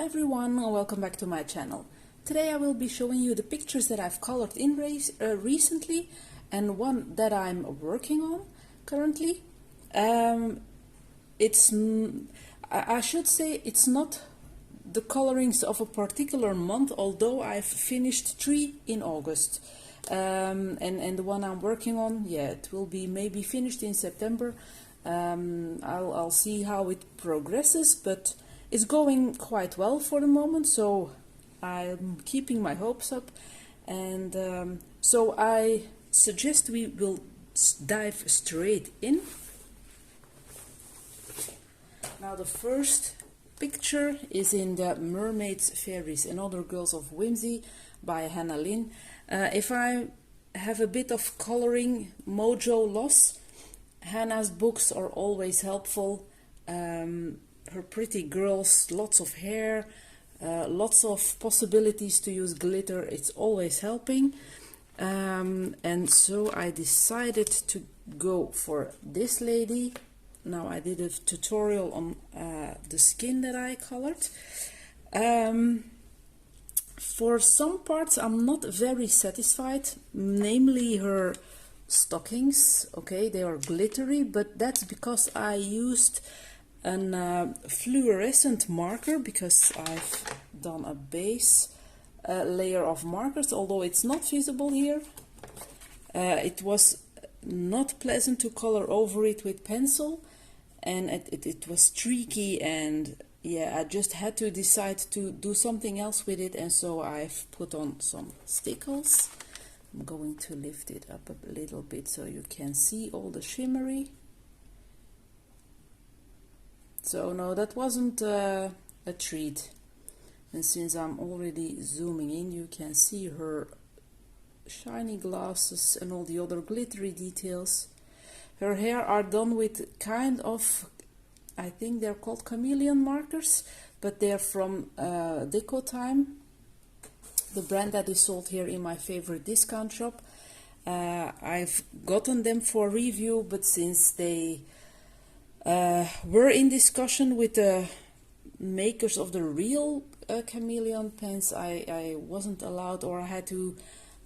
Hi everyone, and welcome back to my channel. Today I will be showing you the pictures that I've colored in recently and one that I'm working on currently. I should say it's not the colorings of a particular month, although I've finished 3 in August. And the one I'm working on, yeah, it will be maybe finished in September. I'll see how it progresses, but it's going quite well for the moment, so I'm keeping my hopes up. And so I suggest we will dive straight in. Now the first picture is in the Mermaids, Fairies and Other Girls of Whimsy by Hannah Lynn. If I have a bit of coloring mojo loss, Hannah's books are always helpful. Her pretty girls, lots of hair, lots of possibilities to use glitter, it's always helping. And so I decided to go for this lady. Now I did a tutorial on the skin that I colored. For some parts I'm not very satisfied, namely her stockings. Okay, they are glittery, but that's because I used a fluorescent marker, because I've done a base layer of markers, although it's not visible here. It was not pleasant to color over it with pencil, and it was streaky, and yeah, I just had to decide to do something else with it, and so I've put on some stickles. I'm going to lift it up a little bit so you can see all the shimmery. So no, that wasn't a treat. And since I'm already zooming in, you can see her shiny glasses and all the other glittery details. Her hair are done with kind of, I think they're called chameleon markers, but they're from Deco Time, the brand that is sold here in my favorite discount shop. I've gotten them for review, but since they were in discussion with the makers of the real chameleon pens, I wasn't allowed, or I had to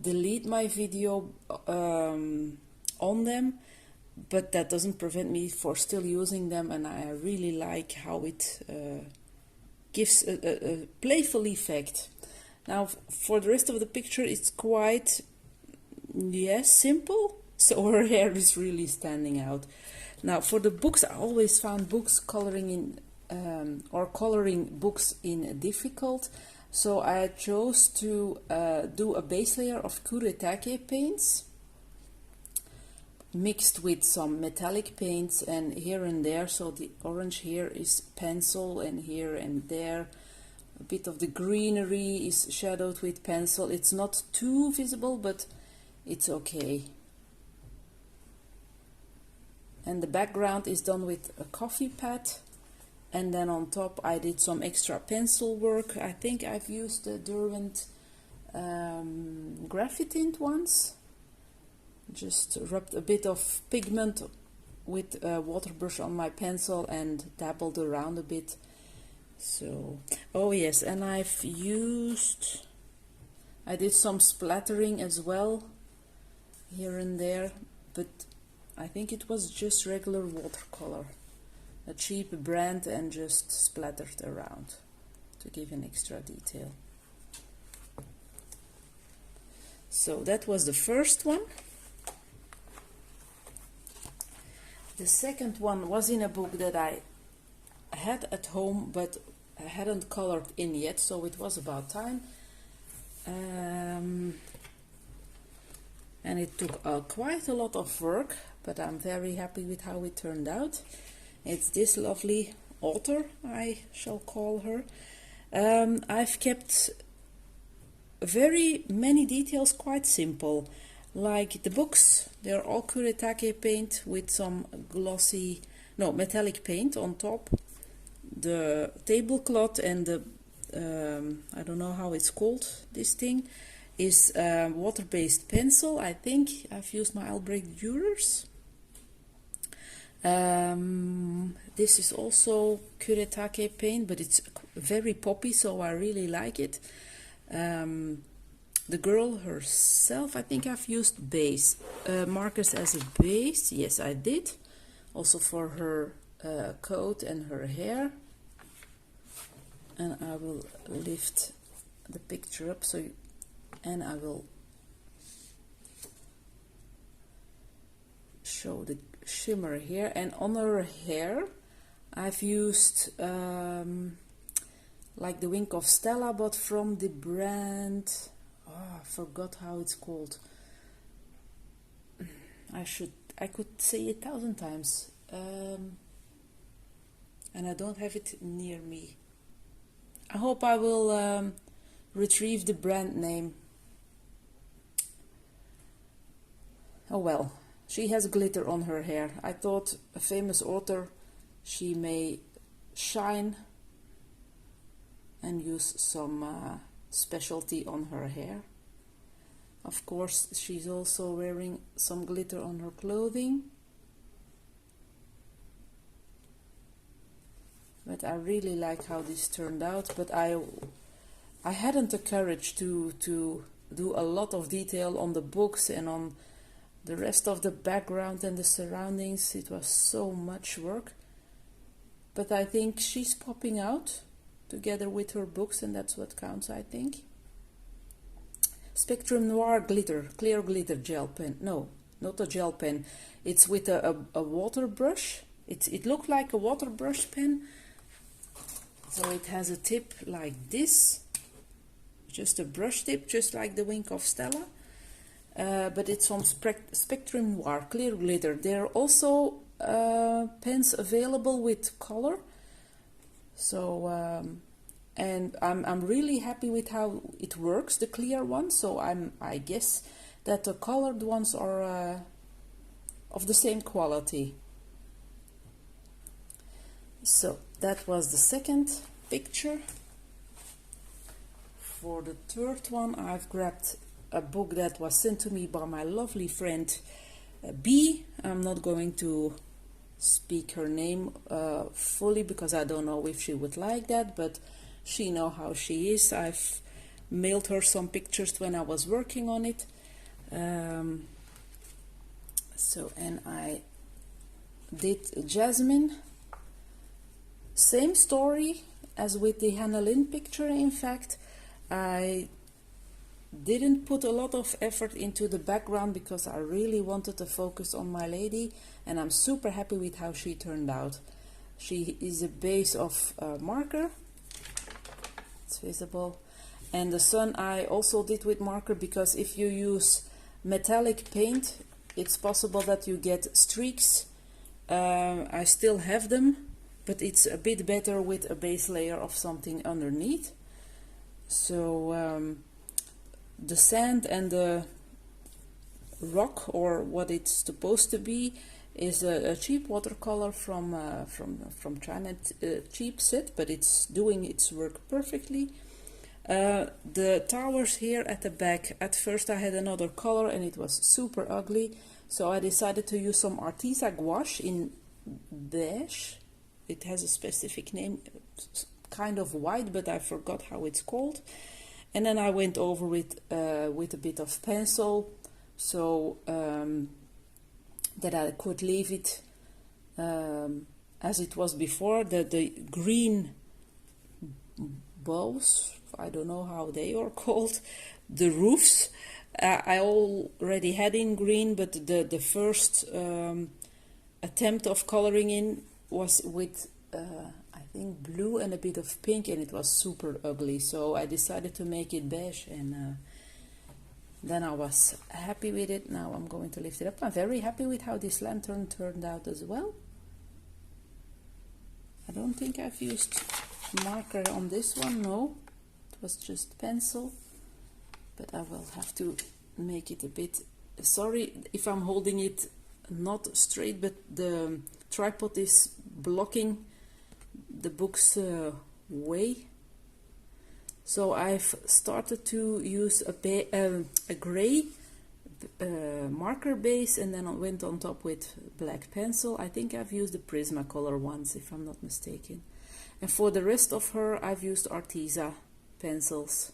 delete my video on them, but that doesn't prevent me for still using them, and I really like how it gives a playful effect. Now for the rest of the picture it's quite, yes, simple, so her hair is really standing out. Now for the books, I always found books coloring in or coloring books in difficult, so I chose to do a base layer of kuretake paints mixed with some metallic paints and here and there. So the orange here is pencil, and here and there a bit of the greenery is shadowed with pencil. It's not too visible, but it's okay. And the background is done with a coffee pad, and then on top I did some extra pencil work. I think I've used the Derwent Graphitint ones. Just rubbed a bit of pigment with a water brush on my pencil and dabbled around a bit. So, oh yes, and I did some splattering as well here and there, but I think it was just regular watercolor, a cheap brand, and just splattered around to give an extra detail. So that was the first one. The second one was in a book that I had at home, but I hadn't colored in yet, so it was about time. And it took quite a lot of work, but I'm very happy with how it turned out. It's this lovely author, I shall call her. I've kept very many details quite simple, like the books. They're all kuretake paint with some glossy, no, metallic paint on top. The tablecloth and the I don't know how it's called, this thing, is water-based pencil. I think I've used my Albrecht Dürers. This is also Kuretake paint, but it's very poppy, so I really like it. The girl herself, I think I've used base markers as a base. Yes, I did. Also for her coat and her hair. And I will lift the picture up and I will show the shimmer here. And on her hair I've used like the Wink of Stella, but from the brand, I forgot how it's called. I could say it 1,000 times, and I don't have it near me. I hope I will retrieve the brand name. Oh well, she has glitter on her hair. I thought a famous author, she may shine and use some specialty on her hair. Of course, she's also wearing some glitter on her clothing. But I really like how this turned out, but I hadn't the courage to do a lot of detail on the books and on the rest of the background and the surroundings. It was so much work. But I think she's popping out together with her books, and that's what counts, I think. Spectrum Noir glitter, clear glitter gel pen. No, not a gel pen. It's with a water brush. It looked like a water brush pen. So it has a tip like this. Just a brush tip, just like the Wink of Stella. But it's from Spectrum Noir, clear glitter. There are also pens available with color. So, and I'm really happy with how it works, the clear one. So I guess that the colored ones are of the same quality. So that was the second picture. For the third one, I've grabbed a book that was sent to me by my lovely friend B. I'm not going to speak her name fully because I don't know if she would like that, but she knows how she is. I've mailed her some pictures when I was working on it. And I did Jasmine. Same story as with the Hannah Lynn picture. In fact, I didn't put a lot of effort into the background because I really wanted to focus on my lady, and I'm super happy with how she turned out. She is a base of marker. It's visible. And the sun I also did with marker, because if you use metallic paint, it's possible that you get streaks. I still have them, but it's a bit better with a base layer of something underneath. So the sand and the rock, or what it's supposed to be, is a cheap watercolor from China, cheap set, but it's doing its work perfectly. The towers here at the back, at first I had another color and it was super ugly, so I decided to use some Arteza gouache in beige. It has a specific name, kind of white, but I forgot how it's called. And then I went over with a bit of pencil, so that I could leave it as it was before. The green bows, I don't know how they are called, the roofs, I already had in green, but the first attempt of coloring in was with I think blue and a bit of pink, and it was super ugly, so I decided to make it beige, and then I was happy with it. Now I'm going to lift it up. I'm very happy with how this lantern turned out as well. I don't think I've used marker on this one, no, it was just pencil, but I will have to make it a bit, sorry if I'm holding it not straight, but the tripod is blocking the book's way. So I've started to use a gray marker base, and then I went on top with black pencil. I think I've used the Prismacolor once, if I'm not mistaken. And for the rest of her, I've used Arteza pencils.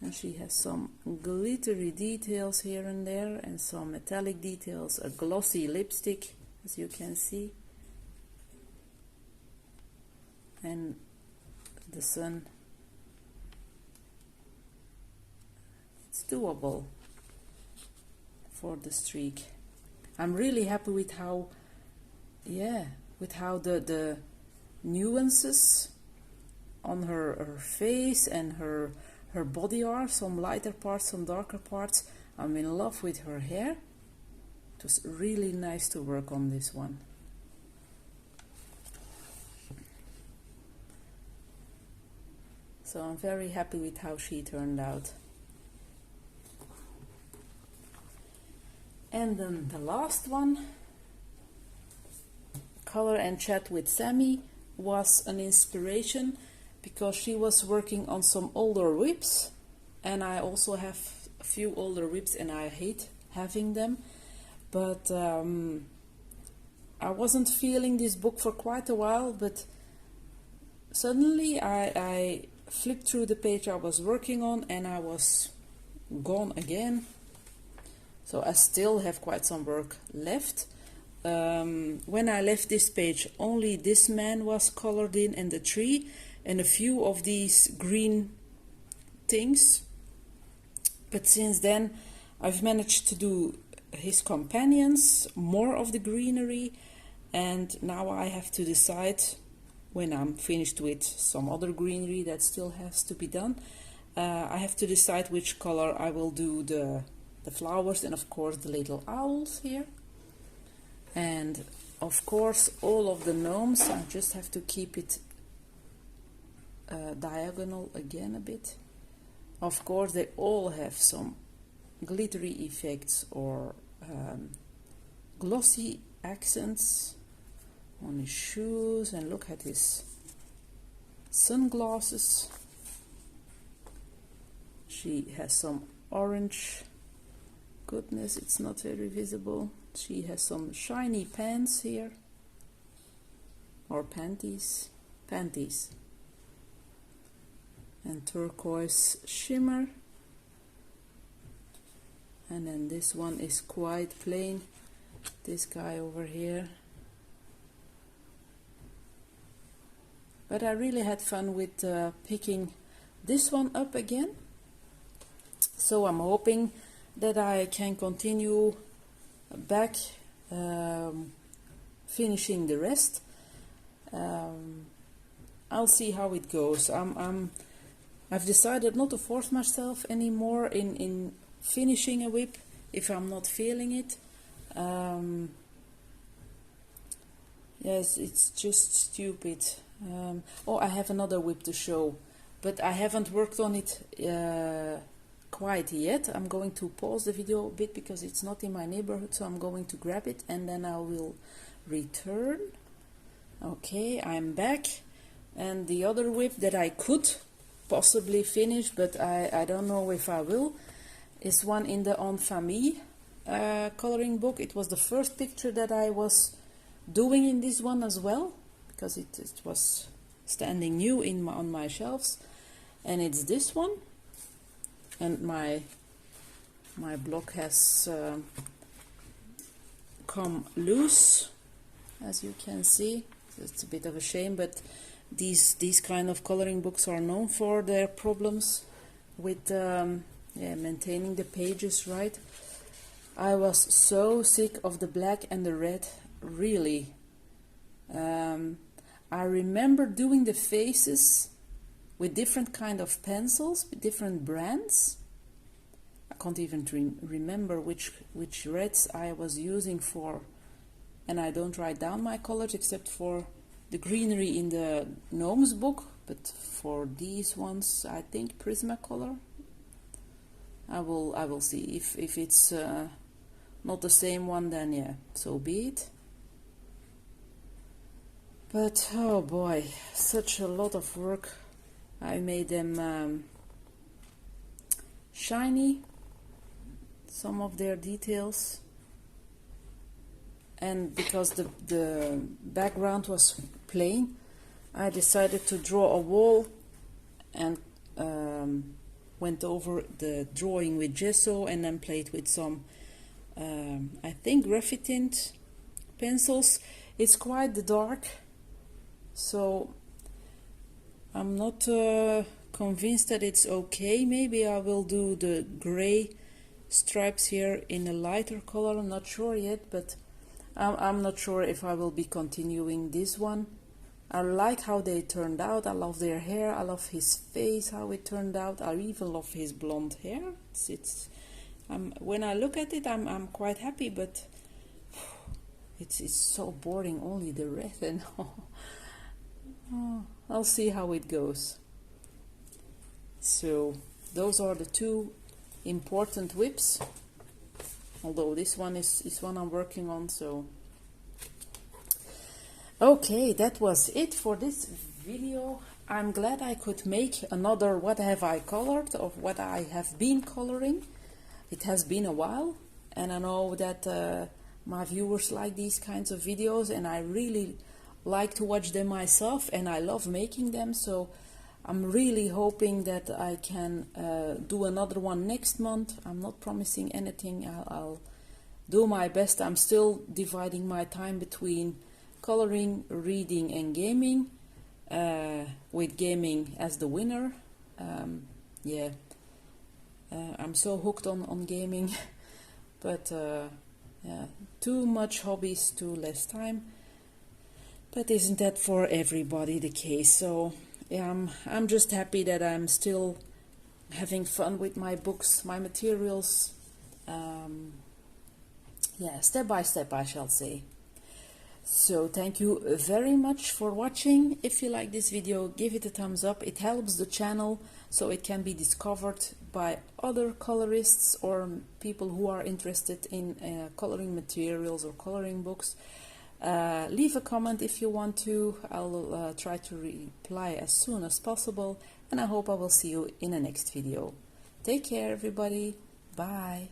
And she has some glittery details here and there, and some metallic details, a glossy lipstick, as you can see. And the sun. It's doable for the streak. I'm really happy with how, the nuances on her face and her body are. Some lighter parts, some darker parts. I'm in love with her hair. It was really nice to work on this one. So I'm very happy with how she turned out. And then the last one, Color and Chat with Sammy, was an inspiration because she was working on some older whips, and I also have a few older whips and I hate having them, but I wasn't feeling this book for quite a while, but suddenly I flipped through the page I was working on and I was gone again. So I still have quite some work left. When I left this page, only this man was colored in and the tree and a few of these green things. But since then, I've managed to do his companions, more of the greenery, and now I have to decide, when I'm finished with some other greenery that still has to be done, I have to decide which color I will do the flowers and of course the little owls here. And of course all of the gnomes, I just have to keep it diagonal again a bit. Of course they all have some glittery effects or glossy accents on his shoes, and look at his sunglasses. She has some orange. Goodness, it's not very visible. She has some shiny pants here, or panties, and turquoise shimmer. And then this one is quite plain, this guy over here. But I really had fun with picking this one up again, so I'm hoping that I can continue back finishing the rest. I'll see how it goes. I've decided not to force myself anymore in finishing a whip if I'm not feeling it. Yes, it's just stupid. Oh, I have another whip to show, but I haven't worked on it quite yet. I'm going to pause the video a bit because it's not in my neighborhood, so I'm going to grab it and then I will return. Okay, I'm back, and the other whip that I could possibly finish, but I don't know if I will, is one in the En Famille coloring book. It was the first picture that I was doing in this one as well, because it was standing new on my shelves, and it's this one. And my block has come loose, as you can see. It's a bit of a shame, but these kind of coloring books are known for their problems with maintaining the pages right. I was so sick of the black and the red, really. I remember doing the faces with different kind of pencils, with different brands. I can't even remember which reds I was using for, and I don't write down my colors except for the greenery in the Gnomes book, but for these ones I think Prismacolor. I will see if it's not the same one, then yeah, so be it. But oh boy, such a lot of work. I made them shiny, some of their details. And because the background was plain, I decided to draw a wall and went over the drawing with gesso and then played with some I think graphite tint pencils. It's quite dark, so I'm not convinced that it's okay. Maybe I will do the gray stripes here in a lighter color. I'm not sure yet, but I'm not sure if I will be continuing this one. I like how they turned out. I love their hair. I love his face, how it turned out. I even love his blonde hair. When I look at it, I'm quite happy, but it's so boring. Only the red, and I'll see how it goes. So those are the two important whips. Although this one is one I'm working on, so. Okay, that was it for this video. I'm glad I could make another what have I colored, of what I have been coloring. It has been a while, and I know that my viewers like these kinds of videos, and I really like to watch them myself, and I love making them, so I'm really hoping that I can do another one next month. I'm not promising anything. I'll do my best. I'm still dividing my time between coloring, reading, and gaming, with gaming as the winner. Yeah, I'm so hooked on gaming, but yeah, too much hobbies, too less time. But isn't that for everybody the case? So yeah, I'm just happy that I'm still having fun with my books, my materials. Yeah, step by step, I shall say. So thank you very much for watching. If you like this video, give it a thumbs up. It helps the channel so it can be discovered by other colorists or people who are interested in coloring materials or coloring books. Leave a comment if you want to. I'll try to reply as soon as possible, and I hope I will see you in the next video. Take care, everybody. Bye.